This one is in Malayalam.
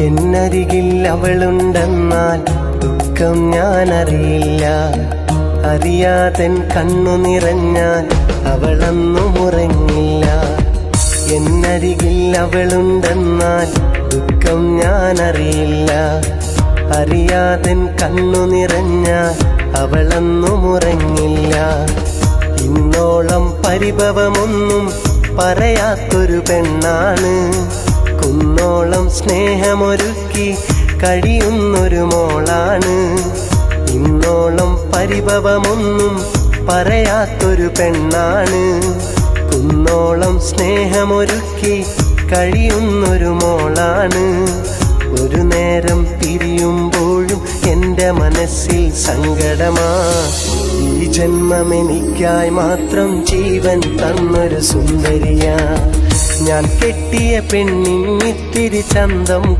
എന്നരികിൽ അവളുണ്ടെന്നാൽ ദുഃഖം ഞാനറിയില്ല. അറിയാതൻ കണ്ണു നിറഞ്ഞാൽ അവളൊന്നും ഉറങ്ങില്ല. എന്നരികിൽ അവളുണ്ടെന്നാൽ ദുഃഖം ഞാനറിയില്ല. അറിയാതൻ കണ്ണു നിറഞ്ഞാൽ അവളൊന്നും ഉറങ്ങില്ല. ഇന്നോളം പരിഭവമൊന്നും പറയാത്തൊരു പെണ്ണാണ്. കുന്നോളം സ്നേഹമൊരുക്കി കഴിയുന്നൊരു മോളാണ്. ഇന്നോളം പരിഭവമൊന്നും പറയാത്തൊരു പെണ്ണാണ്. കുന്നോളം സ്നേഹമൊരുക്കി കഴിയുന്നൊരു മോളാണ്. ഒരു നേരം പിരിയുമ്പോഴും എൻ്റെ മനസ്സിൽ സങ്കടമാ. ഈ ജന്മമെനിക്കായി മാത്രം ജീവൻ തന്നൊരു സുന്ദരിയാ. ഞാൻ കെട്ടിയ പെണ്ണിന്നിത്തിരി ചന്തം